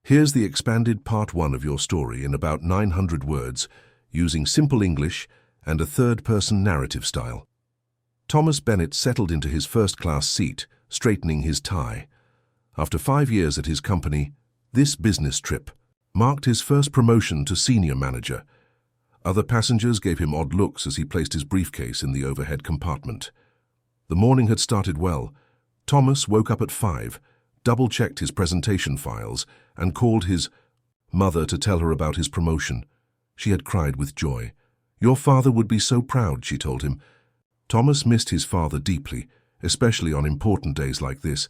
Here's the expanded part 1 of your story in about 900 words, using simple English and a third-person narrative style. Thomas Bennett settled into his first-class seat, straightening his tie. After 5 years at his company, this business trip marked his first promotion to senior manager. Other passengers gave him odd looks as he placed his briefcase in the overhead compartment. The morning had started well. Thomas woke up at 5, double-checked his presentation files, and called his mother to tell her about his promotion. She had cried with joy. "Your father would be so proud," she told him. Thomas missed his father deeply, especially on important days like this.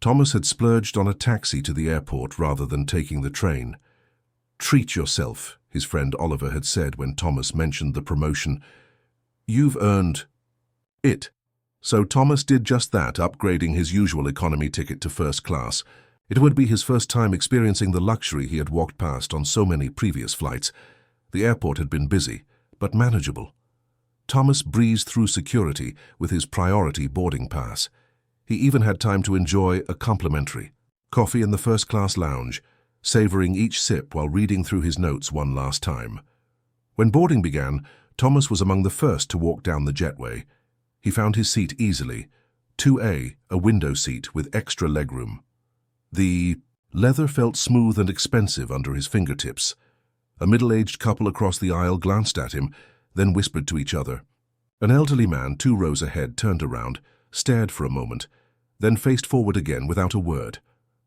Thomas had splurged on a taxi to the airport rather than taking the train. "Treat yourself," his friend Oliver had said when Thomas mentioned the promotion. "You've earned it." So Thomas did just that, upgrading his usual economy ticket to first class. It would be his first time experiencing the luxury he had walked past on so many previous flights. The airport had been busy, but manageable. Thomas breezed through security with his priority boarding pass. He even had time to enjoy a complimentary coffee in the first-class lounge, savoring each sip while reading through his notes one last time. When boarding began, Thomas was among the first to walk down the jetway. He found his seat easily, 2A, a window seat with extra legroom. The leather felt smooth and expensive under his fingertips. A middle-aged couple across the aisle glanced at him, then whispered to each other. An elderly man 2 rows ahead turned around, stared for a moment, then faced forward again without a word.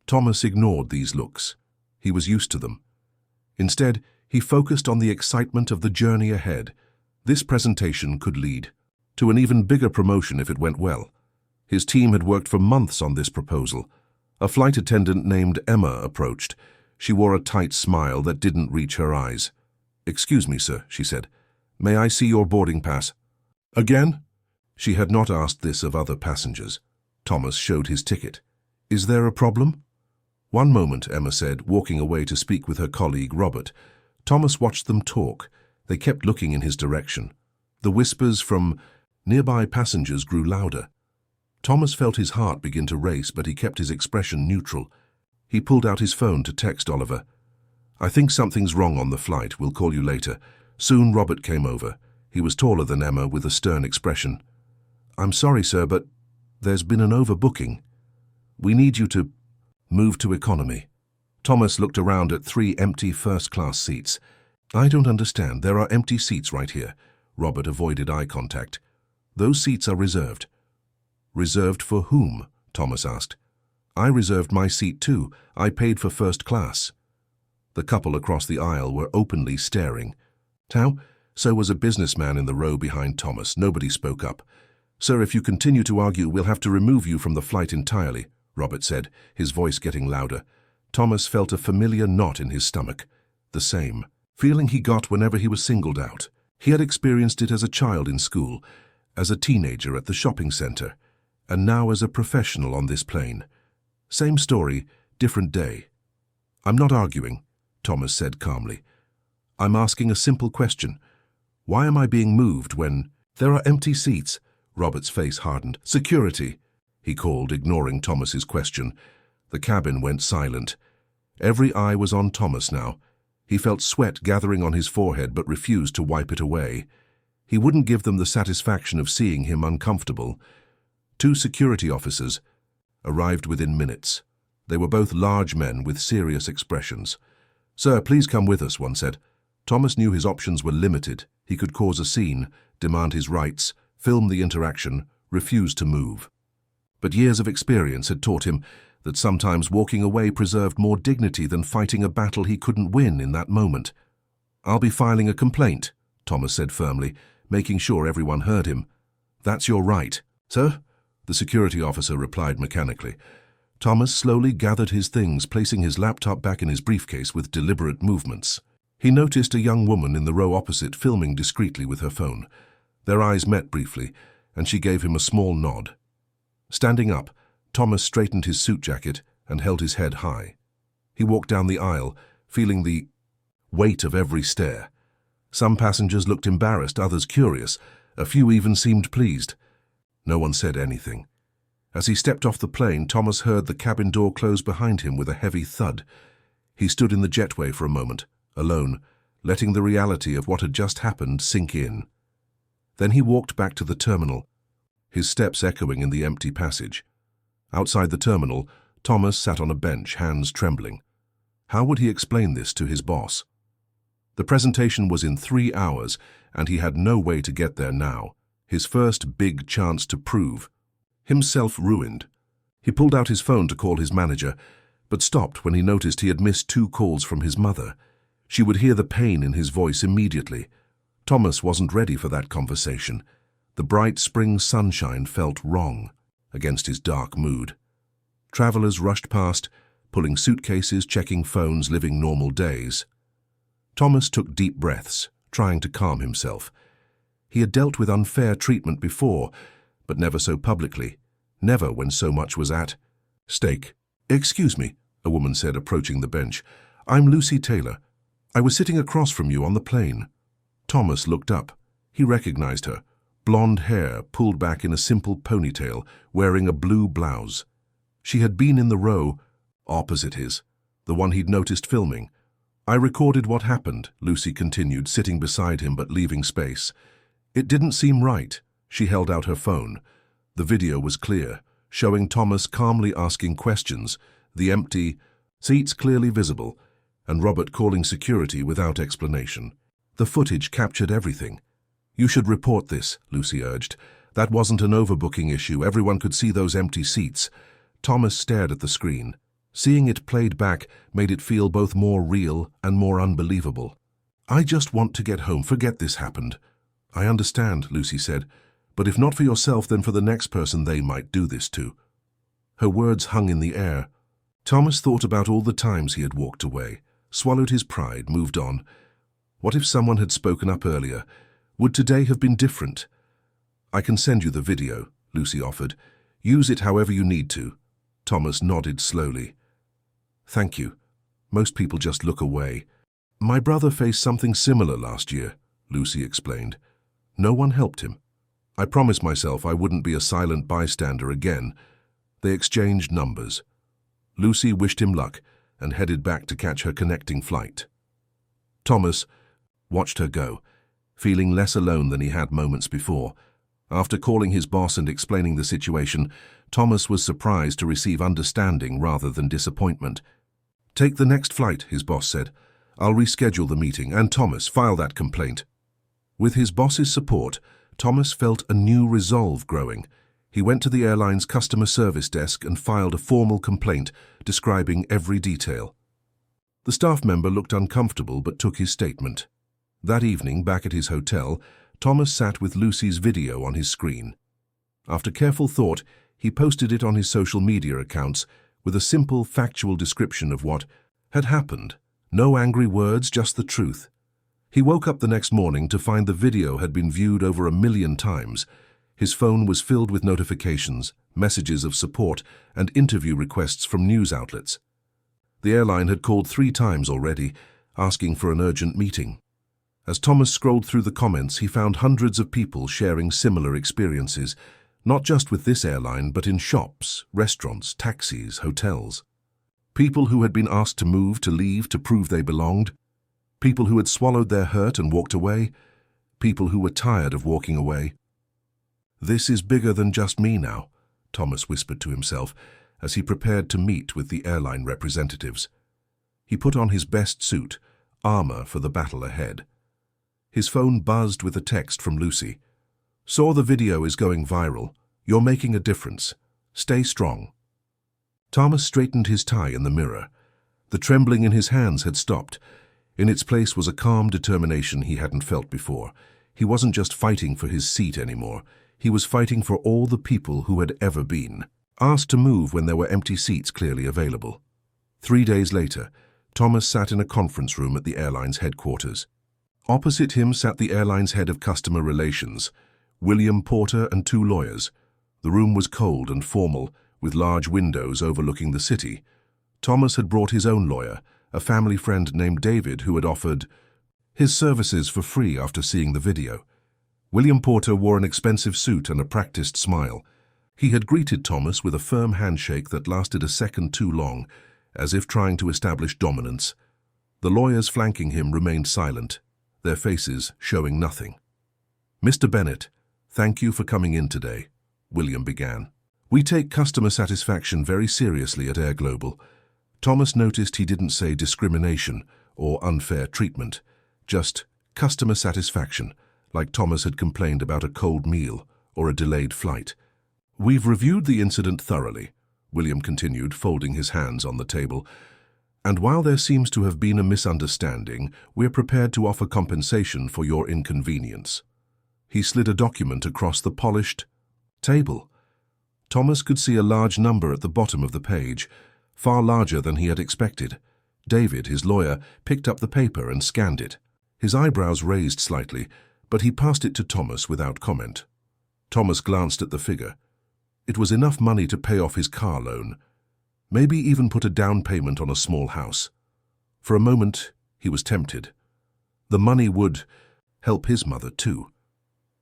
Thomas ignored these looks. He was used to them. Instead, he focused on the excitement of the journey ahead. This presentation could lead to an even bigger promotion if it went well. His team had worked for months on this proposal. A flight attendant named Emma approached. She wore a tight smile that didn't reach her eyes. "Excuse me, sir," she said. "May I see your boarding pass?" "Again?" She had not asked this of other passengers. Thomas showed his ticket. "Is there a problem?" "One moment," Emma said, walking away to speak with her colleague Robert. Thomas watched them talk. They kept looking in his direction. The whispers from nearby passengers grew louder. Thomas felt his heart begin to race, but he kept his expression neutral. He pulled out his phone to text Oliver. "I think something's wrong on the flight. We'll call you later." Soon Robert came over. He was taller than Emma with a stern expression. "I'm sorry, sir, but there's been an overbooking. We need you to move to economy." Thomas looked around at 3 empty first-class seats. "I don't understand. There are empty seats right here." Robert avoided eye contact. "Those seats are reserved." "Reserved for whom?" Thomas asked. "I reserved my seat too. I paid for first class." The couple across the aisle were openly staring. "How?" So was a businessman in the row behind Thomas. Nobody spoke up. "Sir, if you continue to argue, we'll have to remove you from the flight entirely," Robert said, his voice getting louder. Thomas felt a familiar knot in his stomach. The same feeling he got whenever he was singled out. He had experienced it as a child in school, as a teenager at the shopping center, and now as a professional on this plane. Same story, different day. "I'm not arguing," Thomas said calmly. "I'm asking a simple question. Why am I being moved when there are empty seats?" Robert's face hardened. "Security," he called, ignoring Thomas's question. The cabin went silent. Every eye was on Thomas now. He felt sweat gathering on his forehead but refused to wipe it away. He wouldn't give them the satisfaction of seeing him uncomfortable. 2 security officers arrived within minutes. They were both large men with serious expressions. "Sir, please come with us," one said. Thomas knew his options were limited. He could cause a scene, demand his rights, film the interaction, refuse to move. But years of experience had taught him that sometimes walking away preserved more dignity than fighting a battle he couldn't win in that moment. "I'll be filing a complaint," Thomas said firmly, making sure everyone heard him. "That's your right." "Sir?" the security officer replied mechanically. Thomas slowly gathered his things, placing his laptop back in his briefcase with deliberate movements. He noticed a young woman in the row opposite filming discreetly with her phone. Their eyes met briefly, and she gave him a small nod. Standing up, Thomas straightened his suit jacket and held his head high. He walked down the aisle, feeling the weight of every stare. Some passengers looked embarrassed, others curious. A few even seemed pleased. No one said anything. As he stepped off the plane, Thomas heard the cabin door close behind him with a heavy thud. He stood in the jetway for a moment, alone, letting the reality of what had just happened sink in. Then he walked back to the terminal, his steps echoing in the empty passage. Outside the terminal, Thomas sat on a bench, hands trembling. How would he explain this to his boss? The presentation was in 3 hours, and he had no way to get there now. His first big chance to prove himself ruined. He pulled out his phone to call his manager, but stopped when he noticed he had missed 2 calls from his mother. She would hear the pain in his voice immediately. Thomas wasn't ready for that conversation. The bright spring sunshine felt wrong against his dark mood. Travelers rushed past, pulling suitcases, checking phones, living normal days. Thomas took deep breaths, trying to calm himself. He had dealt with unfair treatment before, but never so publicly, never when so much was at stake. "Excuse me," a woman said, approaching the bench. "I'm Lucy Taylor. I was sitting across from you on the plane." Thomas looked up. He recognized her. Blonde hair pulled back in a simple ponytail, wearing a blue blouse. She had been in the row opposite his, the one he'd noticed filming. "I recorded what happened," Lucy continued, sitting beside him but leaving space. "It didn't seem right." She held out her phone. The video was clear, showing Thomas calmly asking questions, the empty seats clearly visible, and Robert calling security without explanation. The footage captured everything. "You should report this," Lucy urged. "That wasn't an overbooking issue. Everyone could see those empty seats." Thomas stared at the screen. Seeing it played back made it feel both more real and more unbelievable. "I just want to get home. Forget this happened." "I understand," Lucy said, "but if not for yourself, then for the next person they might do this to." Her words hung in the air. Thomas thought about all the times he had walked away, swallowed his pride, moved on. What if someone had spoken up earlier? Would today have been different? "I can send you the video," Lucy offered. "Use it however you need to." Thomas nodded slowly. "Thank you. Most people just look away." "My brother faced something similar last year," Lucy explained. "No one helped him. I promised myself I wouldn't be a silent bystander again." They exchanged numbers. Lucy wished him luck and headed back to catch her connecting flight. Thomas watched her go, feeling less alone than he had moments before. After calling his boss and explaining the situation, Thomas was surprised to receive understanding rather than disappointment. "Take the next flight," his boss said. "I'll reschedule the meeting, and Thomas, file that complaint." With his boss's support, Thomas felt a new resolve growing. He went to the airline's customer service desk and filed a formal complaint describing every detail. The staff member looked uncomfortable but took his statement. That evening, back at his hotel, Thomas sat with Lucy's video on his screen. After careful thought, he posted it on his social media accounts with a simple, factual description of what had happened. No angry words, just the truth. He woke up the next morning to find the video had been viewed over 1 million times. His phone was filled with notifications, messages of support, and interview requests from news outlets. The airline had called 3 times already, asking for an urgent meeting. As Thomas scrolled through the comments, he found hundreds of people sharing similar experiences, not just with this airline, but in shops, restaurants, taxis, hotels. People who had been asked to move, to leave, to prove they belonged. People who had swallowed their hurt and walked away. People who were tired of walking away. "This is bigger than just me now," Thomas whispered to himself as he prepared to meet with the airline representatives. He put on his best suit, armor for the battle ahead. His phone buzzed with a text from Lucy. "Saw the video is going viral. You're making a difference. Stay strong." Thomas straightened his tie in the mirror. The trembling in his hands had stopped. In its place was a calm determination he hadn't felt before. He wasn't just fighting for his seat anymore. He was fighting for all the people who had ever been asked to move when there were empty seats clearly available. 3 days later, Thomas sat in a conference room at the airline's headquarters. Opposite him sat the airline's head of customer relations, William Porter, and 2 lawyers. The room was cold and formal, with large windows overlooking the city. Thomas had brought his own lawyer, a family friend named David, who had offered his services for free after seeing the video. William Porter wore an expensive suit and a practiced smile. He had greeted Thomas with a firm handshake that lasted a second too long, as if trying to establish dominance. The lawyers flanking him remained silent, their faces showing nothing. "Mr. Bennett, thank you for coming in today," William began. "We take customer satisfaction very seriously at Air Global." Thomas noticed he didn't say discrimination or unfair treatment, just customer satisfaction, like Thomas had complained about a cold meal or a delayed flight. "We've reviewed the incident thoroughly," William continued, folding his hands on the table. "And while there seems to have been a misunderstanding, we're prepared to offer compensation for your inconvenience." He slid a document across the polished table. Thomas could see a large number at the bottom of the page, far larger than he had expected. David, his lawyer, picked up the paper and scanned it. His eyebrows raised slightly, but he passed it to Thomas without comment. Thomas glanced at the figure. It was enough money to pay off his car loan, maybe even put a down payment on a small house. For a moment, he was tempted. The money would help his mother too.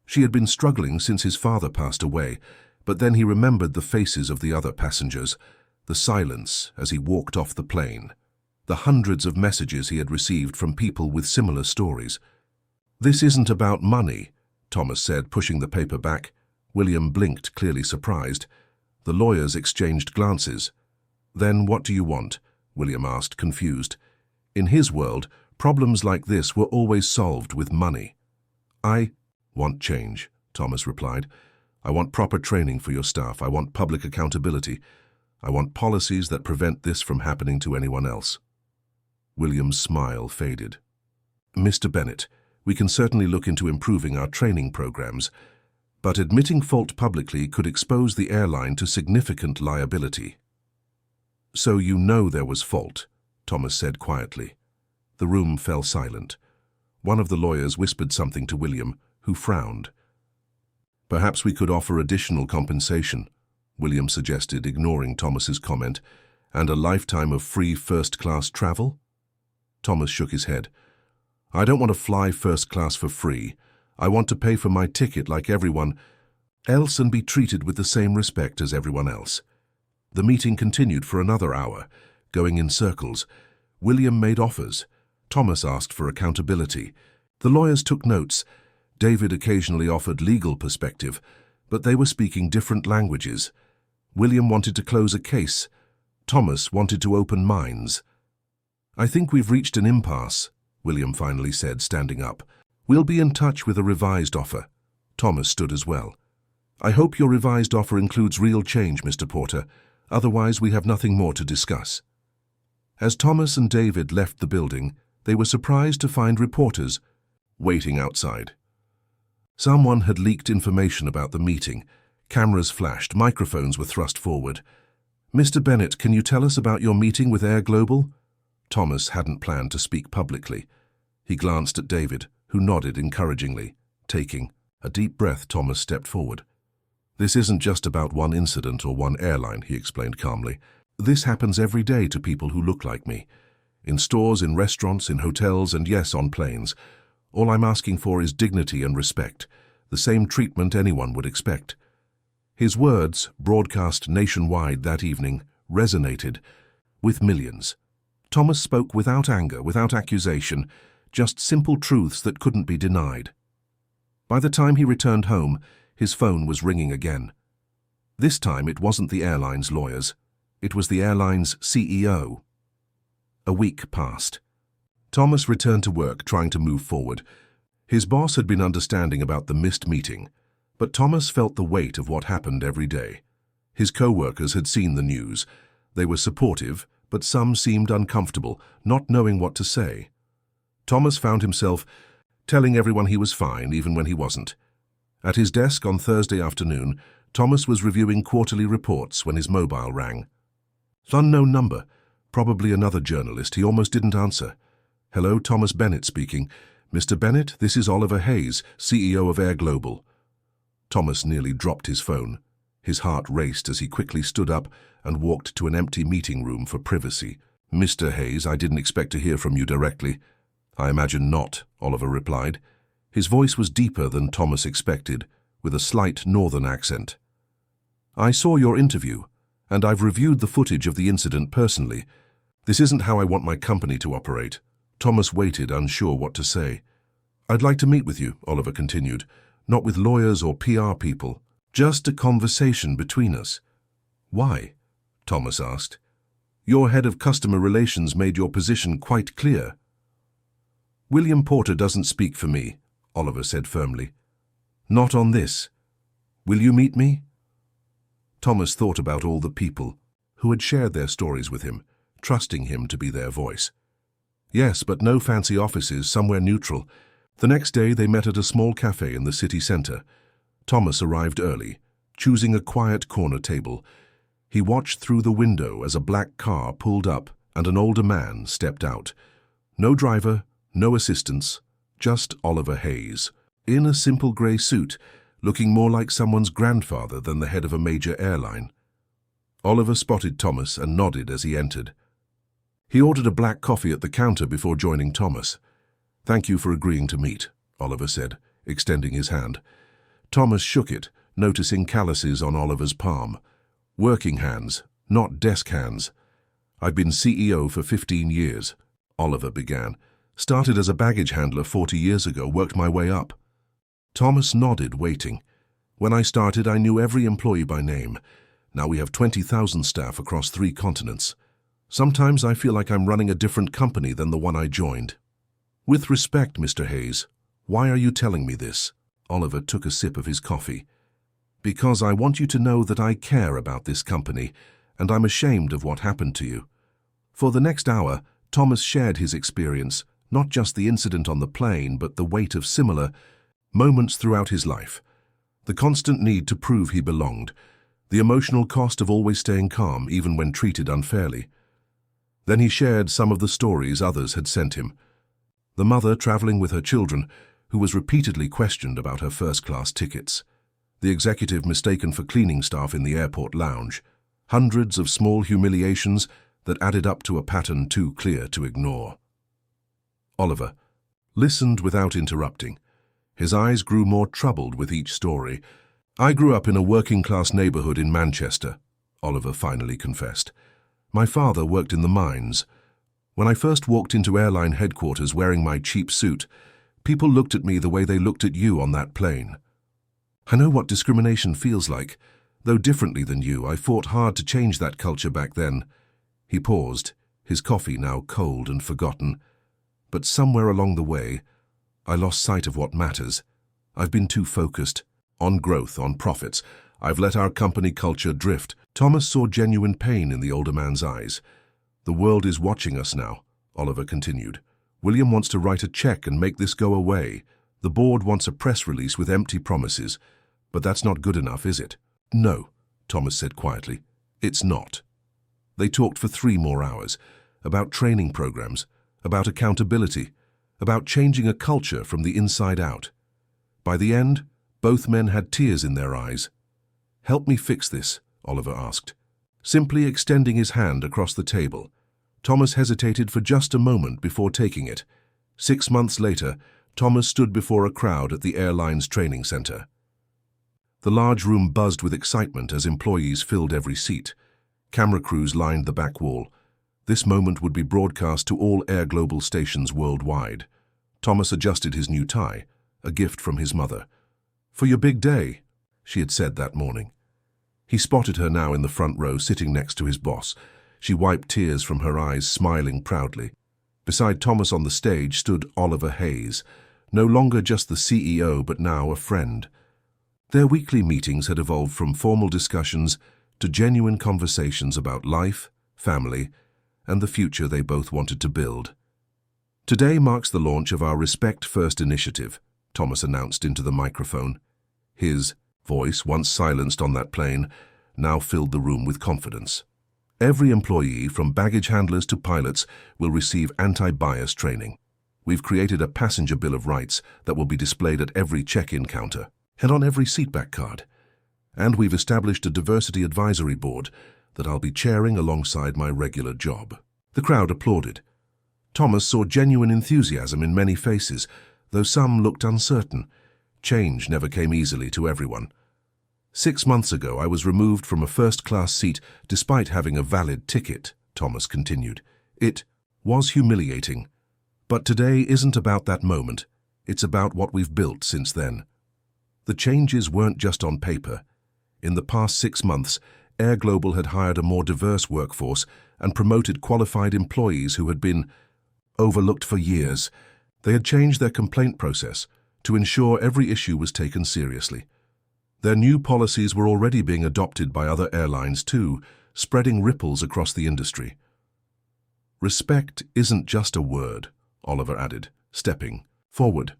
She had been struggling since his father passed away, but then he remembered the faces of the other passengers, the silence as he walked off the plane, the hundreds of messages he had received from people with similar stories. "This isn't about money," Thomas said, pushing the paper back. William blinked, clearly surprised. The lawyers exchanged glances. "Then what do you want?" William asked, confused. In his world, problems like this were always solved with money. "I want change," Thomas replied. "I want proper training for your staff. I want public accountability. I want policies that prevent this from happening to anyone else." William's smile faded. "Mr. Bennett, we can certainly look into improving our training programs, but admitting fault publicly could expose the airline to significant liability." "So you know there was fault," Thomas said quietly. The room fell silent. One of the lawyers whispered something to William, who frowned. "Perhaps we could offer additional compensation," William suggested, ignoring Thomas's comment, "and a lifetime of free first-class travel?" Thomas shook his head. "I don't want to fly first class for free. I want to pay for my ticket like everyone else and be treated with the same respect as everyone else." The meeting continued for another hour, going in circles. William made offers. Thomas asked for accountability. The lawyers took notes. David occasionally offered legal perspective, but they were speaking different languages. William wanted to close a case. Thomas wanted to open minds. "I think we've reached an impasse," William finally said, standing up. "We'll be in touch with a revised offer." Thomas stood as well. "I hope your revised offer includes real change, Mr. Porter. Otherwise, we have nothing more to discuss." As Thomas and David left the building, they were surprised to find reporters waiting outside. Someone had leaked information about the meeting. Cameras flashed, microphones were thrust forward. "Mr. Bennett, can you tell us about your meeting with Air Global?" Thomas hadn't planned to speak publicly. He glanced at David, who nodded encouragingly. Taking a deep breath, Thomas stepped forward. "This isn't just about one incident or one airline," he explained calmly. "This happens every day to people who look like me. In stores, in restaurants, in hotels, and yes, on planes. All I'm asking for is dignity and respect, the same treatment anyone would expect." His words, broadcast nationwide that evening, resonated with millions. Thomas spoke without anger, without accusation, just simple truths that couldn't be denied. By the time he returned home, his phone was ringing again. This time it wasn't the airline's lawyers. It was the airline's CEO. A week passed. Thomas returned to work, trying to move forward. His boss had been understanding about the missed meeting, but Thomas felt the weight of what happened every day. His co-workers had seen the news. They were supportive, but some seemed uncomfortable, not knowing what to say. Thomas found himself telling everyone he was fine, even when he wasn't. At his desk on Thursday afternoon, Thomas was reviewing quarterly reports when his mobile rang. Unknown number, probably another journalist. He almost didn't answer. "Hello, Thomas Bennett speaking. Mr. Bennett, this is Oliver Hayes, CEO of Air Global." Thomas nearly dropped his phone. His heart raced as he quickly stood up and walked to an empty meeting room for privacy. "Mr. Hayes, I didn't expect to hear from you directly." "I imagine not," Oliver replied. His voice was deeper than Thomas expected, with a slight northern accent. "I saw your interview, and I've reviewed the footage of the incident personally. This isn't how I want my company to operate. Thomas waited, unsure what to say. I'd like to meet with you, Oliver continued. Not with lawyers or PR people. Just a conversation between us. Why? Thomas asked. Your head of customer relations made your position quite clear. William Porter doesn't speak for me, Oliver said firmly. Not on this. Will you meet me? Thomas thought about all the people who had shared their stories with him, trusting him to be their voice. Yes, but no fancy offices, somewhere neutral. The next day they met at a small cafe in the city centre. Thomas arrived early, choosing a quiet corner table. He watched through the window as a black car pulled up and an older man stepped out. No driver, no assistants, just Oliver Hayes, in a simple grey suit, looking more like someone's grandfather than the head of a major airline. Oliver spotted Thomas and nodded as he entered. He ordered a black coffee at the counter before joining Thomas. Thank you for agreeing to meet, Oliver said, extending his hand. Thomas shook it, noticing calluses on Oliver's palm. Working hands, not desk hands. I've been CEO for 15 years, Oliver began. Started as a baggage handler 40 years ago, worked my way up. Thomas nodded, waiting. When I started, I knew every employee by name. Now we have 20,000 staff across 3 continents. Sometimes I feel like I'm running a different company than the one I joined. With respect, Mr. Hayes, why are you telling me this? Oliver took a sip of his coffee. Because I want you to know that I care about this company, and I'm ashamed of what happened to you. For the next hour, Thomas shared his experience, not just the incident on the plane, but the weight of similar moments throughout his life. The constant need to prove he belonged, the emotional cost of always staying calm even when treated unfairly. Then he shared some of the stories others had sent him. The mother traveling with her children, who was repeatedly questioned about her first-class tickets. The executive mistaken for cleaning staff in the airport lounge. Hundreds of small humiliations that added up to a pattern too clear to ignore. Oliver listened without interrupting. His eyes grew more troubled with each story. I grew up in a working-class neighborhood in Manchester, Oliver finally confessed. My father worked in the mines. When I first walked into airline headquarters wearing my cheap suit, people looked at me the way they looked at you on that plane. I know what discrimination feels like. Though differently than you, I fought hard to change that culture back then. He paused, his coffee now cold and forgotten. But somewhere along the way, I lost sight of what matters. I've been too focused on growth, on profits. I've let our company culture drift. Thomas saw genuine pain in the older man's eyes. The world is watching us now, Oliver continued. William wants to write a check and make this go away. The board wants a press release with empty promises. But that's not good enough, is it? No, Thomas said quietly. It's not. They talked for 3 more hours, about training programs, about accountability, about changing a culture from the inside out. By the end, both men had tears in their eyes. Help me fix this, Oliver asked, simply extending his hand across the table. Thomas hesitated for just a moment before taking it. 6 months later, Thomas stood before a crowd at the airline's training center. The large room buzzed with excitement as employees filled every seat. Camera crews lined the back wall. This moment would be broadcast to all Air Global stations worldwide. Thomas adjusted his new tie, a gift from his mother. For your big day, she had said that morning. He spotted her now in the front row, sitting next to his boss. She wiped tears from her eyes, smiling proudly. Beside Thomas on the stage stood Oliver Hayes, no longer just the CEO, but now a friend. Their weekly meetings had evolved from formal discussions to genuine conversations about life, family, and the future they both wanted to build. Today marks the launch of our Respect First initiative, Thomas announced into the microphone. His voice, once silenced on that plane, now filled the room with confidence. Every employee, from baggage handlers to pilots, will receive anti-bias training. We've created a passenger bill of rights that will be displayed at every check-in counter and on every seatback card. And we've established a diversity advisory board that I'll be chairing alongside my regular job. The crowd applauded. Thomas saw genuine enthusiasm in many faces, though some looked uncertain. Change never came easily to everyone. 6 months ago, I was removed from a first-class seat despite having a valid ticket, Thomas continued. It was humiliating. But today isn't about that moment. It's about what we've built since then. The changes weren't just on paper. In the past 6 months, Air Global had hired a more diverse workforce and promoted qualified employees who had been overlooked for years. They had changed their complaint process to ensure every issue was taken seriously. Their new policies were already being adopted by other airlines too, spreading ripples across the industry. Respect isn't just a word, Oliver added, stepping forward.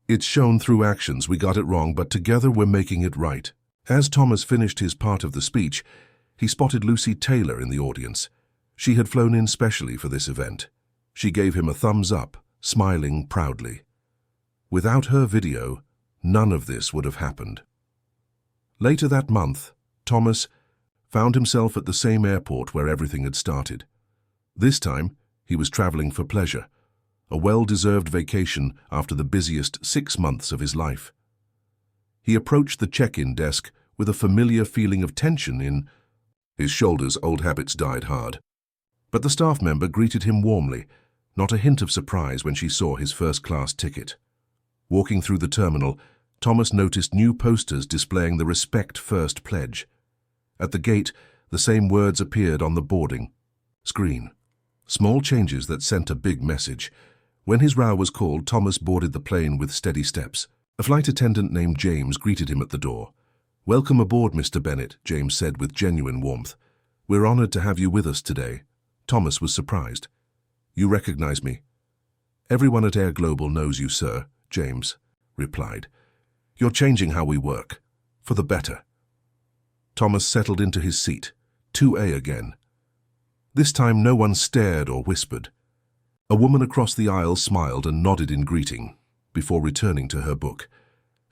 It's shown through actions. We got it wrong, but together we're making it right. As Thomas finished his part of the speech, he spotted Lucy Taylor in the audience. She had flown in specially for this event. She gave him a thumbs up, smiling proudly. Without her video, none of this would have happened. Later that month, Thomas found himself at the same airport where everything had started. This time, he was traveling for pleasure, a well-deserved vacation after the busiest 6 months of his life. He approached the check-in desk with a familiar feeling of tension in his shoulders. Old habits died hard. But the staff member greeted him warmly, not a hint of surprise when she saw his first-class ticket. Walking through the terminal, Thomas noticed new posters displaying the Respect First pledge. At the gate, the same words appeared on the boarding screen. Small changes that sent a big message. When his row was called, Thomas boarded the plane with steady steps. A flight attendant named James greeted him at the door. "Welcome aboard, Mr. Bennett," James said with genuine warmth. "We're honored to have you with us today." Thomas was surprised. "You recognize me?" "Everyone at Air Global knows you, sir," James replied. "You're changing how we work, for the better." Thomas settled into his seat, 2A again. This time no one stared or whispered. A woman across the aisle smiled and nodded in greeting, before returning to her book.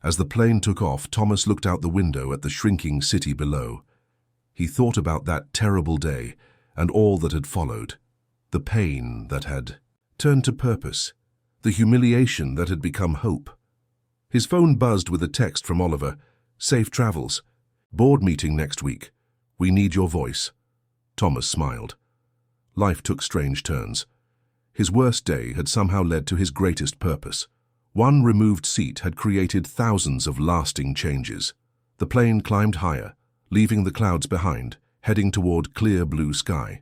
As the plane took off, Thomas looked out the window at the shrinking city below. He thought about that terrible day and all that had followed, the pain that had turned to purpose, the humiliation that had become hope. His phone buzzed with a text from Oliver. "Safe travels. Board meeting next week. We need your voice." Thomas smiled. Life took strange turns. His worst day had somehow led to his greatest purpose. One removed seat had created thousands of lasting changes. The plane climbed higher, leaving the clouds behind, heading toward clear blue sky.